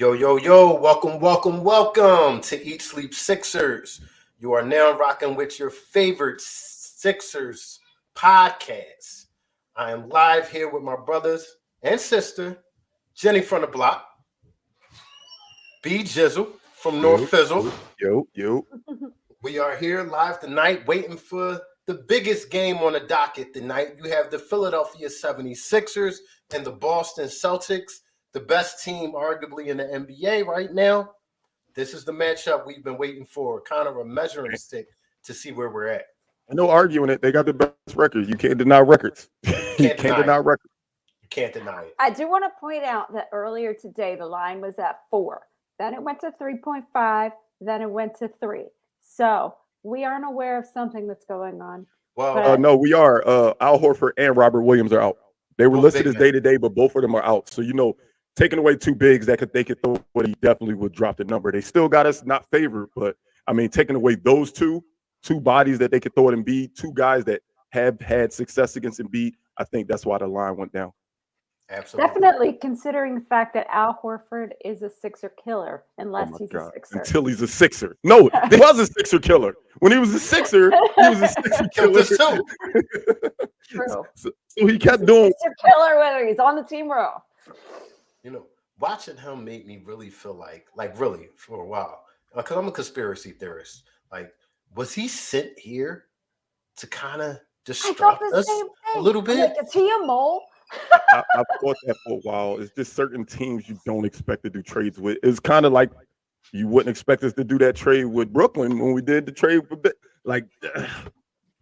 Yo, yo, yo, welcome to Eat Sleep Sixers. You are now rocking with your favorite Sixers podcast. I am live here with my brothers and sister, Jenny from the block, B Jizzle from North Fizzle. Yo. We are here live tonight waiting for the biggest game on the docket tonight. You have the Philadelphia 76ers and the Boston Celtics, the best team arguably in the NBA right now. This is the matchup we've been waiting for, kind of a measuring stick to see where we're at. No arguing it. They got the best records. You can't deny records. You can't deny records. You can't deny it. I do want to point out that earlier today, the line was at 4. Then it went to 3.5. Then it went to 3. So we aren't aware of something that's going on. Well, no, we are. Al Horford and Robert Williams are out. They were listed as day-to-day, but both of them are out. So, taking away two bigs they could throw, but he definitely would drop the number. They still got us not favored, but, taking away those two bodies that they could throw at Embiid, two guys that have had success against Embiid, I think that's why the line went down. Absolutely. Definitely, considering the fact that Al Horford is a Sixer killer, unless he's a Sixer. Until he's a Sixer. No, he was a Sixer killer. When he was a Sixer, he was a Sixer killer too. True. So he kept doing Sixer killer whether he's on the team or off. Watching him made me really feel like really for a while, because I'm a conspiracy theorist. Like, was he sent here to kind of distract us a little bit? Like, is he a mole? I've thought that for a while. It's just certain teams you don't expect to do trades with. It's kind of like you wouldn't expect us to do that trade with Brooklyn when we did the trade for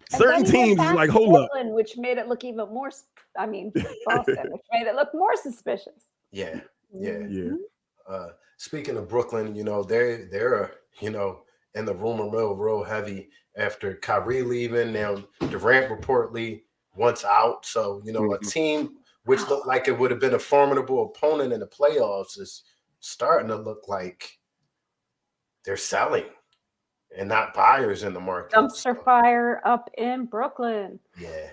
certain teams is like, hold Brooklyn, which made it look even more. Boston, which made it look more suspicious. Yeah. Mm-hmm. Speaking of Brooklyn, they're in the rumor mill real heavy after Kyrie leaving. Now Durant reportedly wants out. So a team which looked like it would have been a formidable opponent in the playoffs is starting to look like they're selling and not buyers in the market. Dumpster fire up in Brooklyn. Yeah.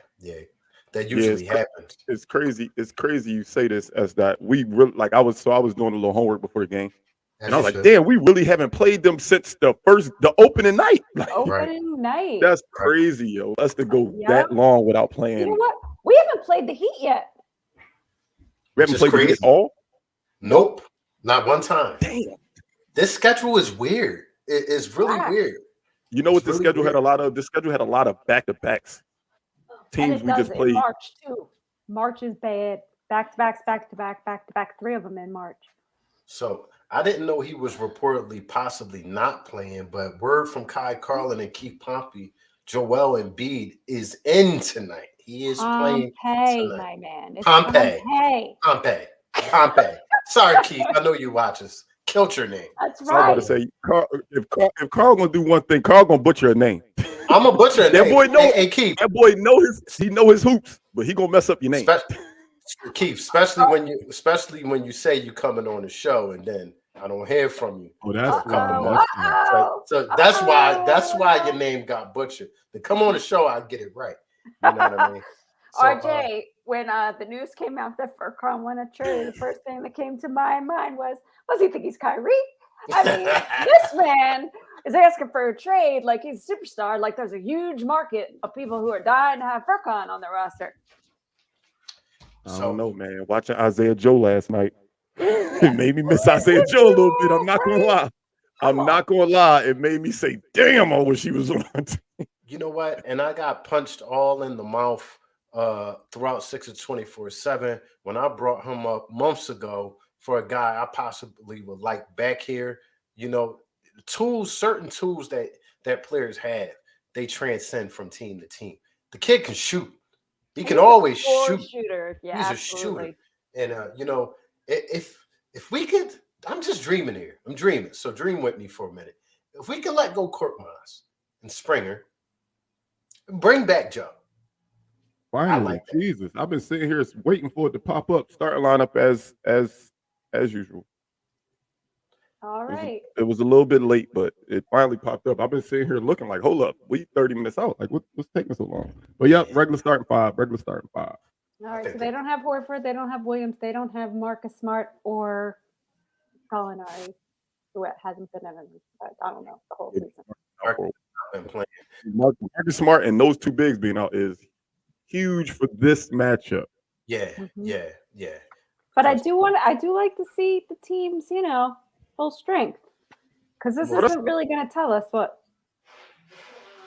That usually happens. It's crazy. It's crazy you say this as that we really I was doing a little homework before the game. And I was like, damn, we really haven't played them since the opening night. Night. That's crazy, yo. Us to go that long without playing. You know what? We haven't played the Heat yet. We haven't played the Heat at all? Nope. Not one time. Damn. This schedule is weird. It's really weird. You know what the schedule had a lot of? The schedule had a lot of back-to-backs. Teams we just played. March too. March is bad. Back-to-backs, back-to-back, 3 of them in March. So I didn't know he was reportedly possibly not playing, but word from Kai Carlin and Keith Pompey, Joel Embiid is in tonight. He is playing tonight. My man. It's Pompey. Sorry, Keith. I know you watch us. Killed your name. That's right. I was about to say, if Carl gonna do one thing, Carl gonna butcher a name. I'm gonna butcher a name. That boy know. Hey, Keith. That boy know his hoops, but he gonna mess up your name. Keith, especially when you say you coming on the show and then I don't hear from you. Oh, that's so that's why your name got butchered. To come on the show, I get it right. You know what I mean? So, RJ, when the news came out that Furkan won a trade, the first thing that came to my mind was he think he's Kyrie? I mean, this man is asking for a trade like he's a superstar. Like there's a huge market of people who are dying to have Furkan on their roster. I don't know, man. Watching Isaiah Joe last night, it made me miss Isaiah Joe a little bit. I'm not gonna lie. It made me say, "Damn, I wish he was on." You know what? And I got punched all in the mouth throughout 6 of 24/7 when I brought him up months ago for a guy I possibly would like back here. Certain tools that players have, they transcend from team to team. The kid can shoot. He can always shoot. Shooter. Yeah, he's absolutely. a shooter. And if we could, I'm just dreaming here. I'm dreaming. So dream with me for a minute. If we could let go Korkmaz and Springer, bring back Joe. Finally, Jesus! I've been sitting here waiting for it to pop up. Starting lineup as usual. All right. It was a little bit late, but it finally popped up. I've been sitting here looking like, hold up, we 30 minutes out. Like, what's taking so long? But yeah, regular starting five. All right. So they don't have Horford. They don't have Williams. They don't have Marcus Smart or Gallinari, who hasn't been in, I don't know, the whole season. Been playing. Marcus Smart and those two bigs being out is huge for this matchup. Yeah. But I do like to see the teams, full strength, because this isn't really going to tell us what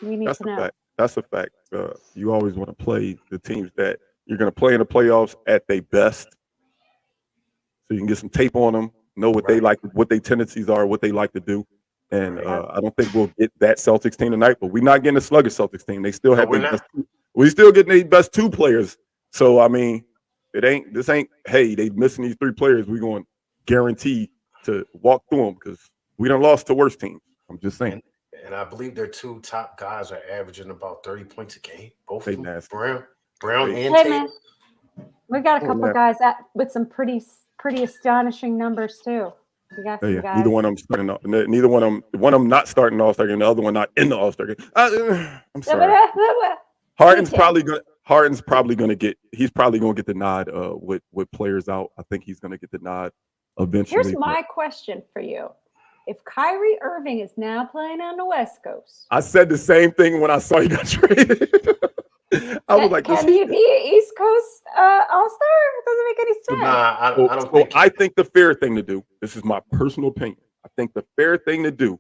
we need to know. That's a fact. You always want to play the teams that you're going to play in the playoffs at their best, so you can get some tape on them, know what they like, what their tendencies are, what they like to do. And I don't think we'll get that Celtics team tonight, but we're not getting a sluggish Celtics team. They still have we still getting their best two players. So I mean, this ain't hey, they missing these three players. We're going to guarantee to walk through them because we done lost to worse teams. I'm just saying. And I believe their two top guys are averaging about 30 points a game. Both of them, Brown and Tatum. We got a couple guys with some pretty astonishing numbers too. We got some guys. Neither one of them starting off. Neither one of them not starting the All-Star game. The other one not in the All-Star game. I'm sorry. Harden's probably gonna get the nod with players out. I think he's gonna get the nod eventually. Here's my question for you. If Kyrie Irving is now playing on the West Coast, I said the same thing when I saw he got traded. I was like, can he be an East Coast All-Star? It doesn't make any sense. Nah, I don't think. I think the fair thing to do, this is my personal opinion, I think the fair thing to do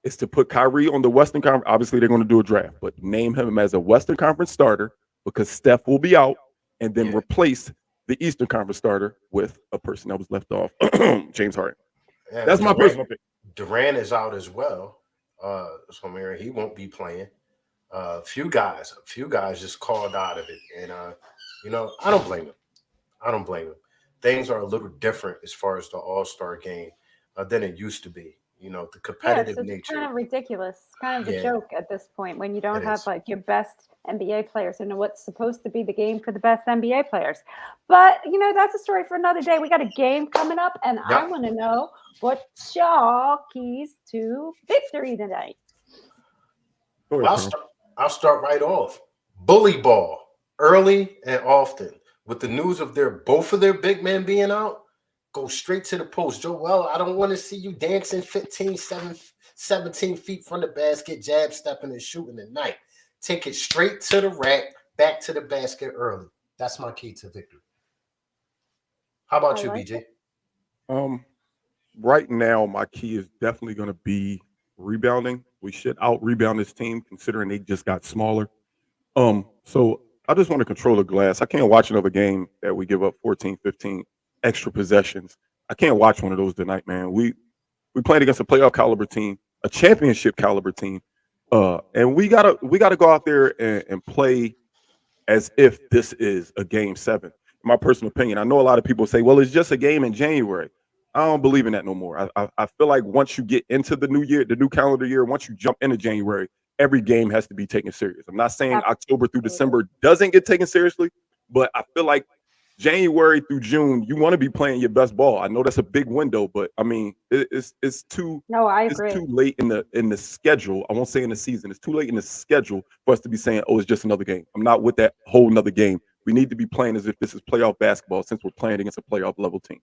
is to put Kyrie on the Western Conference. Obviously, they're going to do a draft, but name him as a Western Conference starter because Steph will be out, and then replace the Eastern Conference starter with a person that was left off, James Harden. Yeah, that's my personal opinion. Durant is out as well. So Mary, he won't be playing. A few guys just called out of it, and I don't blame them. Things are a little different as far as the All-Star game than it used to be. The competitive nature. It's kind of ridiculous. It's kind of a joke at this point when you don't have like your best NBA players and what's supposed to be the game for the best NBA players. But that's a story for another day. We got a game coming up, and I want to know what's your keys to victory tonight. I'll start right off. Bully ball early and often. With the news of both of their big men being out, go straight to the post. Joel, I don't want to see you dancing 17 feet from the basket, jab stepping and shooting at night. Take it straight to the rack, back to the basket early. That's my key to victory. How about you, BJ? Right now, my key is definitely going to be rebounding. We should out-rebound this team considering they just got smaller. So I just want to control the glass. I can't watch another game that we give up 14, 15 extra possessions. I can't watch one of those tonight, man. We played against a playoff caliber team, a championship caliber team, and we gotta go out there and play as if this is a game 7. In my personal opinion, I know a lot of people say, "Well, it's just a game in January." I don't believe in that no more. I feel like once you get into the new year, the new calendar year, once you jump into January, every game has to be taken serious. I'm not saying October through December doesn't get taken seriously, but I feel like January through June, you want to be playing your best ball. I know that's a big window, but I mean, it's too. No, I agree. It's too late in the schedule. I won't say in the season. It's too late in the schedule for us to be saying, "Oh, it's just another game." I'm not with that whole another game. We need to be playing as if this is playoff basketball, since we're playing against a playoff level team.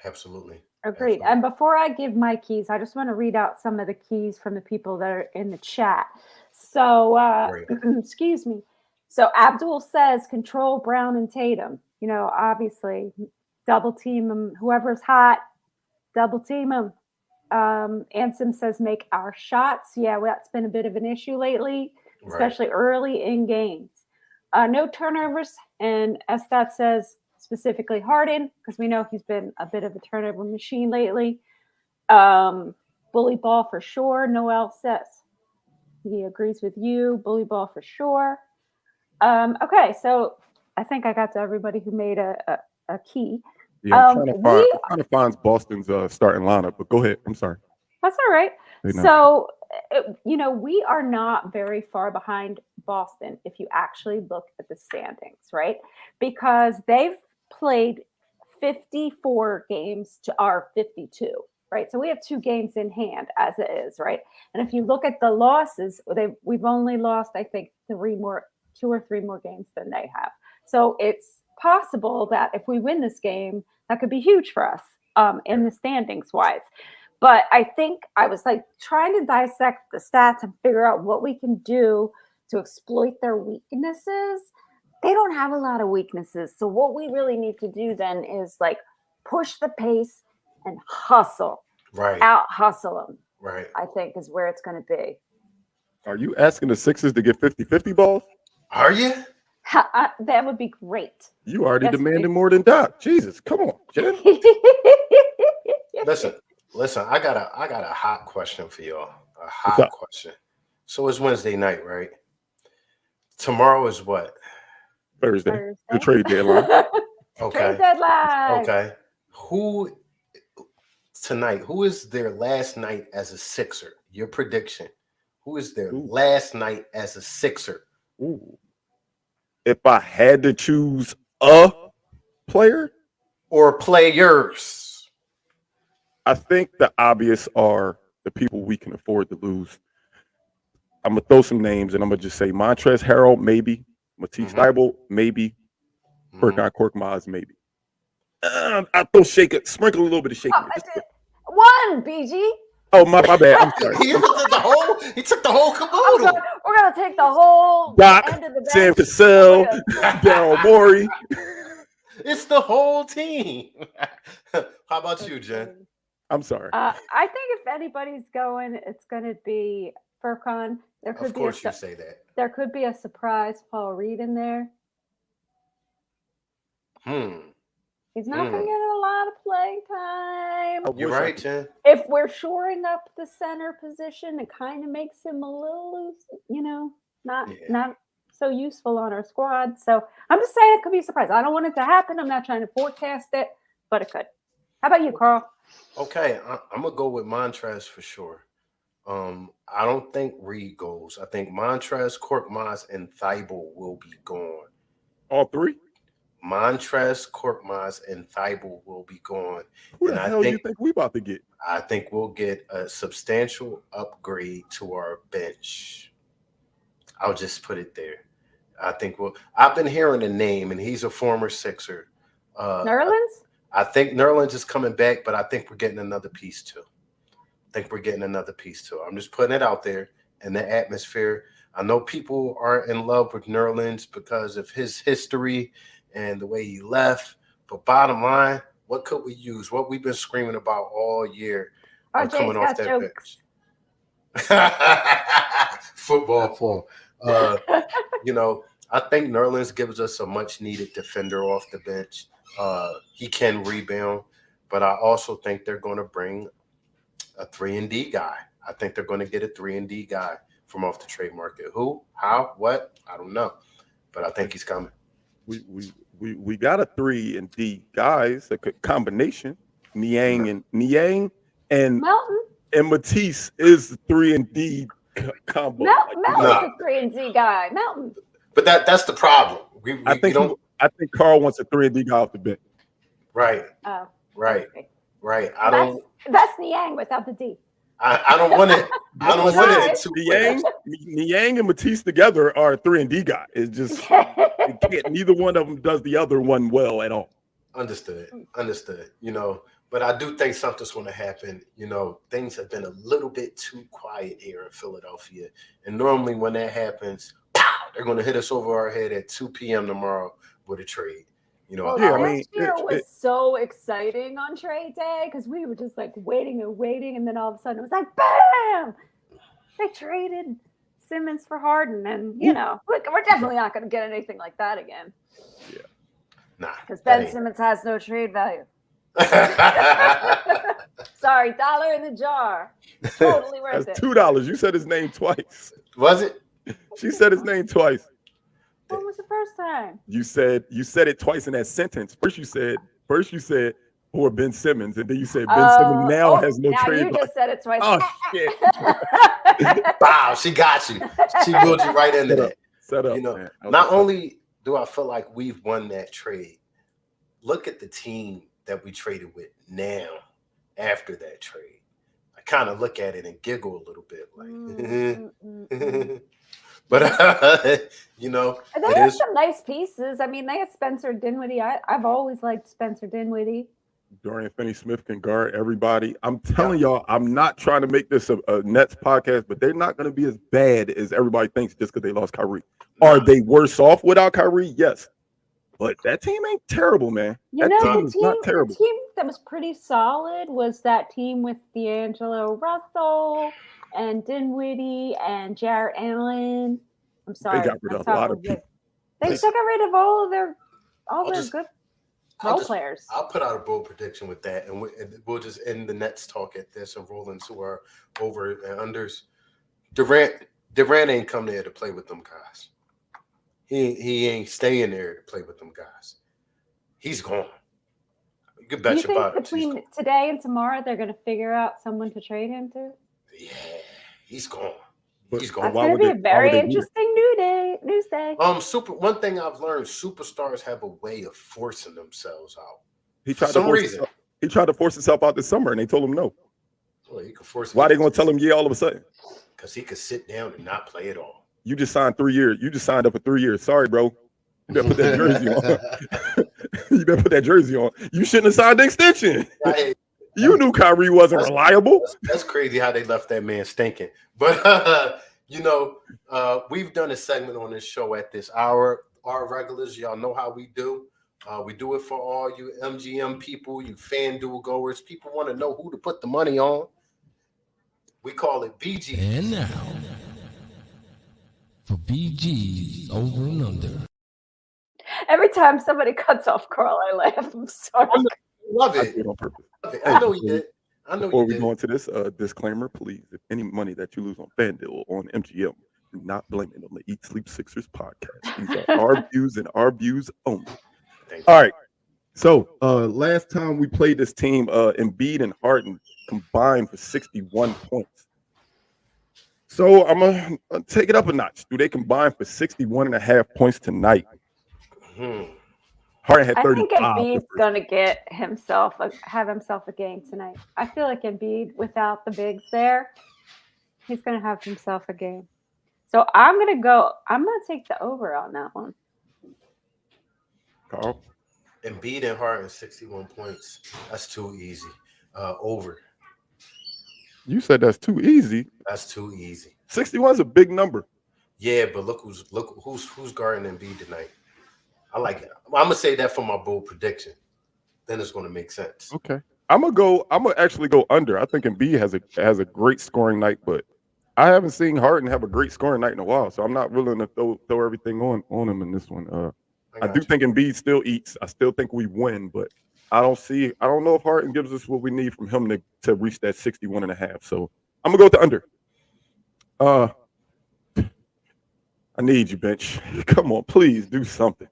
Absolutely. Agreed. And before I give my keys, I just want to read out some of the keys from the people that are in the chat. So, excuse me. So Abdul says, control Brown and Tatum. Obviously, double team them. Whoever's hot, double team them. Ansem says, make our shots. Yeah, well, that's been a bit of an issue lately, especially early in games. No turnovers. And Estat says, specifically Harden, because we know he's been a bit of a turnover machine lately. Bully ball for sure. Noel says he agrees with you. Bully ball for sure. Okay, so I think I got to everybody who made a key. Yeah, I'm trying to find Boston's starting lineup, but go ahead. I'm sorry. That's all right. So, we are not very far behind Boston if you actually look at the standings, right? Because they've played 54 games to our 52, right? So we have 2 games in hand as it is, right? And if you look at the losses, we've only lost, I think, 2 or 3 more games than they have. So it's possible that if we win this game, that could be huge for us. in the standings wise. But I think I was like trying to dissect the stats and figure out what we can do to exploit their weaknesses. They don't have a lot of weaknesses. So what we really need to do then is like push the pace and hustle. Right. Out hustle them. Right. I think is where it's going to be. Are you asking the Sixers to get 50-50 balls? Are you? That would be great. You already demanded more than Doc. Jesus, come on, Jen. Listen. I got a hot question for y'all. A hot question. So it's Wednesday night, right? Tomorrow is what? Thursday. The trade deadline. Okay. Trade deadline. Okay. Who is their last night as a Sixer? Your prediction. Who is their last night as a Sixer? Ooh. If I had to choose a player or players, I think the obvious are the people we can afford to lose. I'm going to throw some names, and I'm going to just say Montrezl Harrell, maybe. Matisse Thybulle, maybe. Furkan Korkmaz, maybe. I throw sprinkle a little bit of shaking. One, BG. Oh, my bad. I'm sorry. He took the whole caboodle. We're going to take the whole Doc, end of the bench. Sam Cassell, Daryl Morey. It's the whole team. How about you, Jen? I'm sorry. I think if anybody's going, it's going to be Furkan. Of course you say that. There could be a surprise Paul Reed in there. He's not going to get a lot of play time. You're right, Jen. If we're shoring up the center position, it kind of makes him a little loose, not so useful on our squad. So I'm just saying it could be a surprise. I don't want it to happen. I'm not trying to forecast it, but it could. How about you, Carl? Okay, I'm going to go with Montrezl for sure. I don't think Reed goes. I think Montrezl, Korkmaz, and Thybulle will be gone. All three? Montrezl, Korkmaz, and Thybulle will be gone. Who the hell do you think we about to get? I think we'll get a substantial upgrade to our bench. I'll just put it there. I think I've been hearing the name, and he's a former Sixer. Nerlens? I think Nerlens is coming back, but I think we're getting another piece too. I'm just putting it out there in the atmosphere. I know people are in love with Nerlens because of his history and the way he left. But bottom line, what could we use? What we've been screaming about all year coming off that bench. Football form. I think Nerlens gives us a much needed defender off the bench. He can rebound, but I also think they're going to bring a 3-and-D guy. I think they're going to get a 3-and-D guy from off the trade market. Who, how, what? I don't know, but I think he's coming. We got a 3-and-D guys, a combination. Niang and Melton and Matisse is the 3-and-D combo. Melton's a 3-and-D guy. Melton. But that's the problem. I think Carl wants a 3-and-D guy off the bench. Right. Oh. Right. That's Niang without the D. I don't want it. I don't want it. Niang and Matisse together are a 3-and-D guy. It's just neither one of them does the other one well at all. Understood. But I do think something's going to happen. Things have been a little bit too quiet here in Philadelphia, and normally when that happens, they're going to hit us over our head at 2 p.m. tomorrow with a trade. Last year was so exciting on trade day because we were just like waiting, and then all of a sudden it was like, bam! They traded Simmons for Harden, and we're definitely not going to get anything like that again. Yeah, nah, because Ben Simmons has no trade value. Sorry, $1 in the jar, totally worth That's it. $2. You said his name twice. Was it? She said his name twice. When was the first time? You said it twice in that sentence. First you said for Ben Simmons, and then you said Ben Simmons now has no trade. You just said it twice. Oh shit! Wow, she got you. She built you right into that. Set up. Not only do I feel like we've won that trade, look at the team that we traded with now after that trade. I kind of look at it and giggle a little bit, like. But they have some nice pieces. I mean, they have Spencer Dinwiddie. I've always liked Spencer Dinwiddie. Dorian Finney-Smith can guard everybody. I'm telling y'all, I'm not trying to make this a Nets podcast, but they're not going to be as bad as everybody thinks just because they lost Kyrie. Are they worse off without Kyrie? Yes. But that team ain't terrible, man. You That know, team is not terrible. The team that was pretty solid was that team with D'Angelo Russell and Dinwiddie and Jarrett Allen. I'm sorry. They got rid of a lot of people. They still got rid of all their good role players. I'll put out a bold prediction with that, and we'll just end the Nets talk at this and roll into our over and unders. Durant ain't come there to play with them guys. He ain't staying there to play with them guys. He's gone. You can bet your bottom. Between today and tomorrow, they're going to figure out someone to trade him to? Yeah, he's gone. He's gone. It's going to be a very interesting news day. One thing I've learned: superstars have a way of forcing themselves out. He tried to force himself out this summer, and they told him no. Well, he could force. Why are they going to tell him yeah all of a sudden? Because he could sit down and not play at all. You just signed 3 years. You just signed up for 3 years. Sorry, bro. You better put that jersey on. You better put that jersey on. You shouldn't have signed the extension. You knew Kyrie wasn't reliable. That's crazy how they left that man stinking. But, we've done a segment on this show at this hour. Our regulars, y'all know how we do. We do it for all you MGM people, you FanDuel goers. People want to know who to put the money on. We call it BG. And now, for BG's over and under. Every time somebody cuts off Carl, I laugh. I'm sorry. I love it. I know you did. Before we go into this disclaimer, please, if any money that you lose on FanDuel or on MGM, do not blame it on the Eat Sleep Sixers podcast. These are our views and our views only. All right. So last time we played this team, Embiid and Harden combined for 61 points. So I'm going to take it up a notch. Do they combine for 61.5 points tonight? Harden had 35. I think Embiid's going to have himself a game tonight. I feel like Embiid, without the bigs there, he's going to have himself a game. So I'm going to take the over on that one. Carl? Embiid and Harden, 61 points. That's too easy. Over. You said that's too easy. That's too easy. 61 is a big number. Yeah, but look who's guarding Embiid tonight. I like it. I'm gonna say that for my bold prediction. Then it's gonna make sense. Okay. I'm gonna actually go under. I think Embiid has a great scoring night, but I haven't seen Harden have a great scoring night in a while, so I'm not willing to throw everything on him in this one. I do think Embiid still eats. I still think we win, but I don't know if Harden gives us what we need from him to reach that 61.5. So I'm gonna go with the under. I need you, bench. Come on, please do something.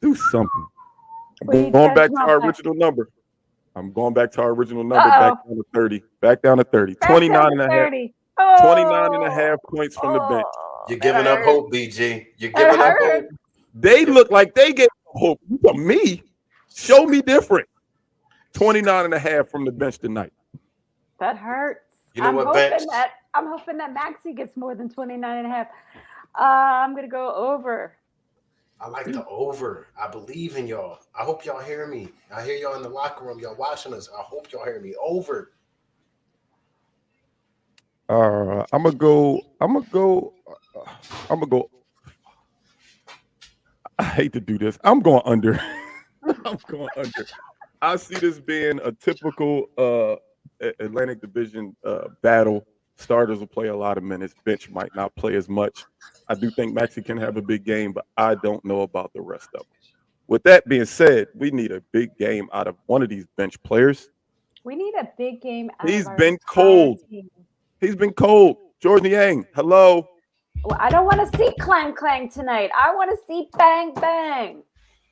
Do something. I'm going back to our original number. Back down to 30. Back down to 30. 29.5. 29.5 points from the bench. You're giving up hope, BG. You're giving up hope. They look like they gave hope to me. Show me different. 29.5 from the bench tonight. That hurts. You know what, bench? I'm hoping that Maxey gets more than 29.5. I'm going to go over. I like the over. I believe in y'all. I hope y'all hear me. I hear y'all in the locker room. Y'all watching us. I hope y'all hear me. Over. I'm gonna go. I hate to do this. I'm going under. I'm going under. I see this being a typical Atlantic Division battle. Starters will play a lot of minutes. Bench might not play as much. I do think Maxey can have a big game, but I don't know about the rest of them. With that being said, we need a big game out of one of these bench players. We need a big game out He's been cold. Team. He's been cold. Jordan Yang, hello. Well, I don't want to see clang clang tonight. I want to see bang bang.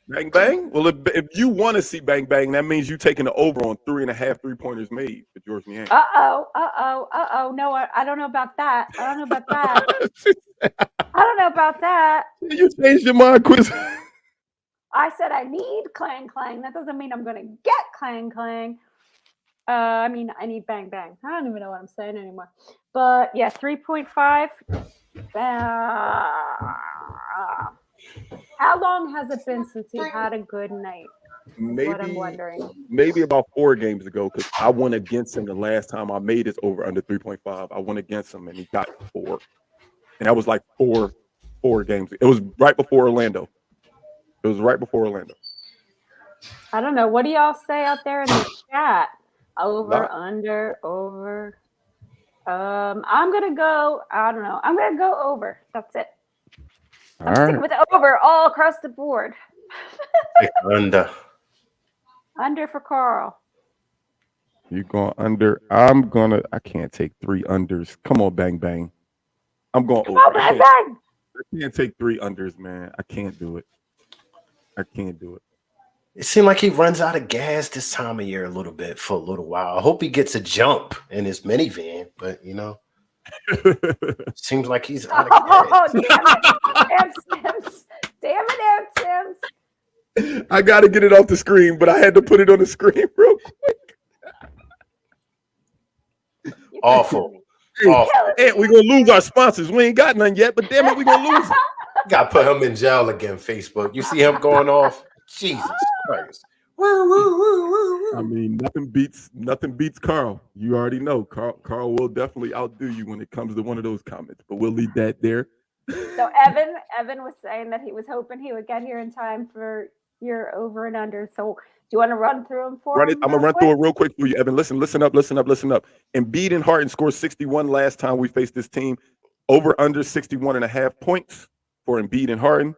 Bang bang? Well, if you want to see bang bang, that means you taking the over on 3.5 3-pointers made for Jordan Yang. No, I don't know about that. I don't know about that. You changed your mind, quiz. I said I need clang clang. That doesn't mean I'm going to get clang clang. I need bang bang. I don't even know what I'm saying anymore. But yeah, 3.5. Uh, How long has it been since he had a good night? what I'm wondering. Maybe about 4 games ago, because I went against him the last time I made his over under 3.5. I went against him and he got 4. And that was like four games. It was right before Orlando. I don't know. What do y'all say out there in the chat? Over, under, over. I'm gonna go. I don't know. I'm gonna go over. That's it. I'm sticking with over all across the board. Under. Under for Carl. You going under? I can't take 3 unders. Come on, bang bang. I'm going over. Oh, bang bang. I can't take 3 unders, man. I can't do it. It seemed like he runs out of gas this time of year a little bit for a little while. I hope he gets a jump in his minivan, but seems like he's out of gas. Damn it, Sims. I got to get it off the screen, but I had to put it on the screen real quick. Awful. Hey, we're going to lose our sponsors. We ain't got none yet, but damn it, we're going to lose. Got to put him in jail again, Facebook. You see him going off? Jesus Christ. I mean, nothing beats Carl. You already know. Carl will definitely outdo you when it comes to one of those comments, but we'll leave that there. So Evan was saying that he was hoping he would get here in time for your over and under. So do you want to run through them for him? I'm going to run through it real quick for you, Evan. Listen up. Embiid and Harden scored 61 last time we faced this team. Over under 61.5 points for Embiid and Harden.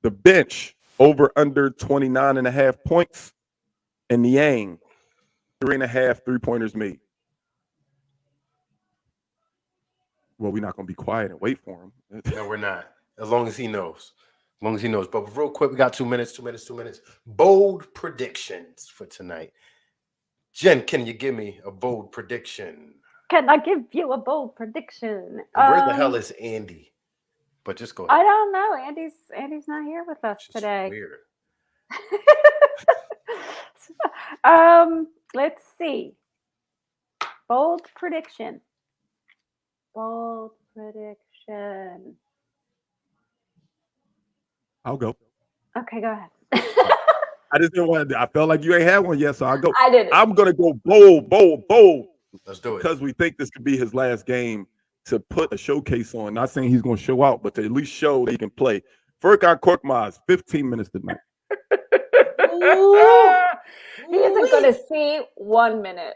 The bench, over under 29.5 points. And Niang, 3.5 3-pointers made. Well, we're not going to be quiet and wait for him. No, we're not. As long as he knows. But real quick, we got 2 minutes. Bold predictions for tonight. Jen, can you give me a bold prediction? Can I give you a bold prediction? Where the hell is Andy? But just go ahead. I don't know. Andy's not here with us today. Weird. Let's see. Bold prediction. I'll go. Okay, go ahead. I just didn't want to. I felt like you ain't had one yet, so I'll go. I didn't. I'm going to go bold. Let's do it. Because we think this could be his last game to put a showcase on. Not saying he's going to show out, but to at least show that he can play. Furkan Korkmaz, 15 minutes tonight. He isn't going to see 1 minute.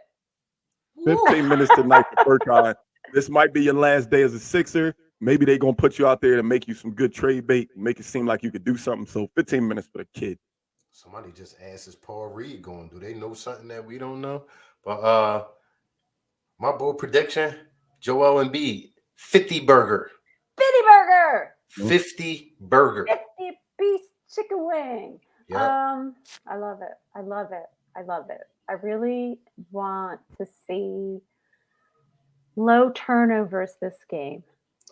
15 minutes tonight for Furkan. This might be your last day as a Sixer. Maybe they're going to put you out there to make you some good trade bait, make it seem like you could do something. So 15 minutes for the kid. Somebody just asked, is Paul Reed going? Do they know something that we don't know? But my bold prediction, Joel Embiid, 50 burger. 50 burger. 50-piece chicken wing. Yep. I love it. I really want to see low turnovers this game.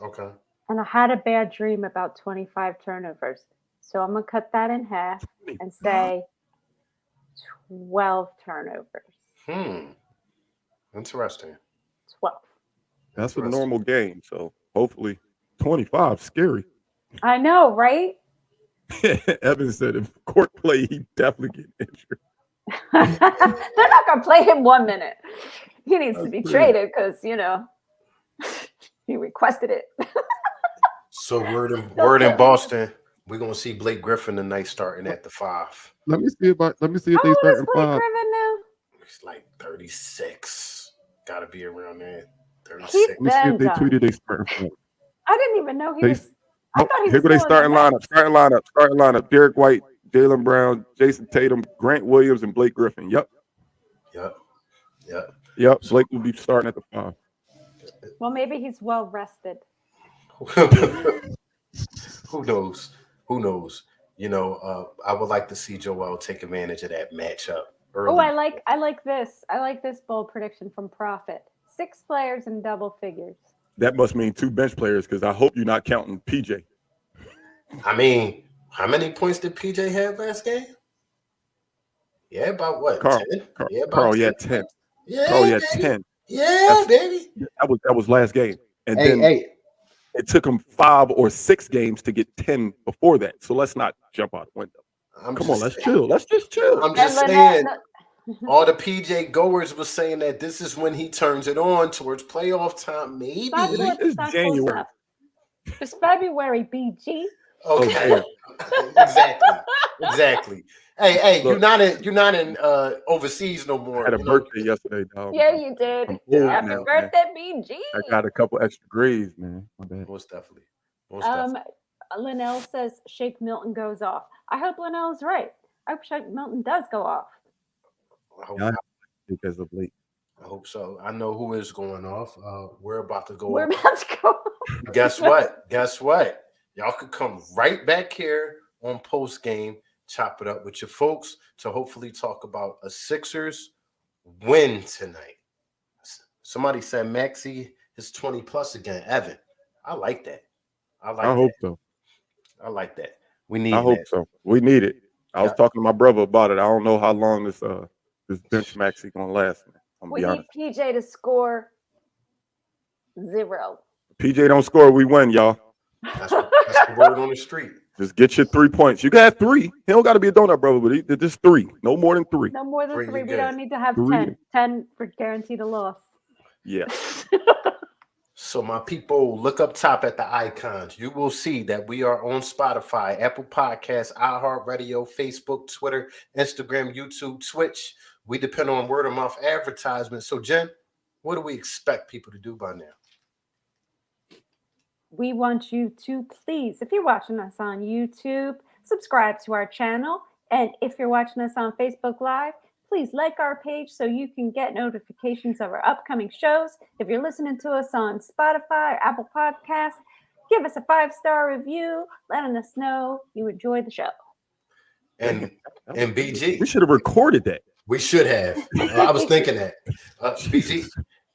Okay. And I had a bad dream about 25 turnovers. So I'm going to cut that in half and say 12 turnovers. Interesting. 12. That's a normal game. So hopefully 25. Scary. I know, right? Evan said if court play, he definitely get injured. They're not going to play him 1 minute. He needs to be traded because, he requested it. So word in Boston, we're going to see Blake Griffin tonight starting at the 5. Let me see if they start in 5. Griffin now? It's like 36. Got to be around there. 36. Let me see if they tweeted they starting 5. I didn't even know he was. I thought he was here go they starting lineup. Derek White, Jaylen Brown, Jason Tatum, Grant Williams, and Blake Griffin. Yep. Blake will be starting at the 5. Well, maybe he's well rested. Who knows? I would like to see Joel take advantage of that matchup early. Oh, I like this. I like this bold prediction from Prophet. 6 players in double figures. That must mean 2 bench players because I hope you're not counting PJ. I mean, how many points did PJ have last game? Yeah, about what? Carl, 10? Carl, 10. Yeah, Carl, baby. 10. Yeah, baby. That was last game. And then it took him 5 or 6 games to get 10 before that. So let's not jump out the window. Come on, let's chill. Let's just chill. I'm just saying. All the PJ goers was saying that this is when he turns it on towards playoff time. Maybe it's January. It's February, BG. Okay. Exactly. Hey, look, you're not in overseas no more. I had a birthday yesterday, dog. Yeah, you did. Happy birthday, man. BG. I got a couple extra grades, man. My bad. Most definitely. Linnell says Shake Milton goes off. I hope Linnell's right. I hope Shake Milton does go off. I as of late. I hope so. I know who is going off. We're about to go off. We're about to go off. Guess what? Y'all could come right back here on post game, chop it up with your folks to hopefully talk about a Sixers win tonight. Somebody said Maxey is 20 plus again. Evan, I like that. I hope so. I like that. We need. I hope so. We need it. I was talking to my brother about it. I don't know how long this bench Maxey gonna last. We need PJ to score 0. PJ don't score, we win, y'all. That's the word on the street. Just get your 3 points. You got 3. He don't got to be a donut, brother, but just 3. No more than 3. No more than 3. We don't need to have 10. 10 for guaranteed a loss. Yeah. So my people, look up top at the icons. You will see that we are on Spotify, Apple Podcasts, iHeartRadio, Facebook, Twitter, Instagram, YouTube, Twitch. We depend on word of mouth advertisements. So, Jen, what do we expect people to do by now? We want you to please, if you're watching us on YouTube, subscribe to our channel. And if you're watching us on Facebook Live, please like our page so you can get notifications of our upcoming shows. If you're listening to us on Spotify or Apple Podcasts, give us a 5-star review, letting us know you enjoy the show. And BG, we should have recorded that. We should have. I was thinking that. BG,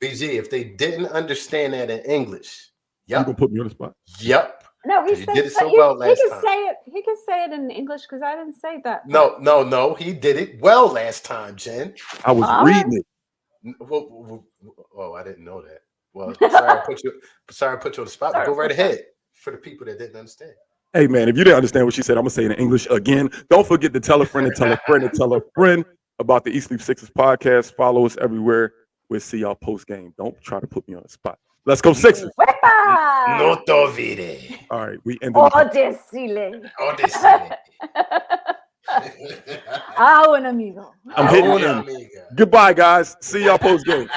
if they didn't understand that in English, you gonna put me on the spot? Yep. No, he said, did it so well last time. He can say it in English because I didn't say that. No. He did it well last time, Jen. I was reading it. I didn't know that. Well, sorry I put you on the spot. But go right ahead for the people that didn't understand. Hey, man, if you didn't understand what she said, I'm going to say it in English again. Don't forget to tell a friend and tell a friend and tell a friend about the East Sleep Sixers podcast. Follow us everywhere. We'll see y'all post game. Don't try to put me on the spot. Let's go Sixers. No te olvide. All right, we ended. Decile. Ah, un amigo. I'm hitting. Goodbye, guys. See y'all post game.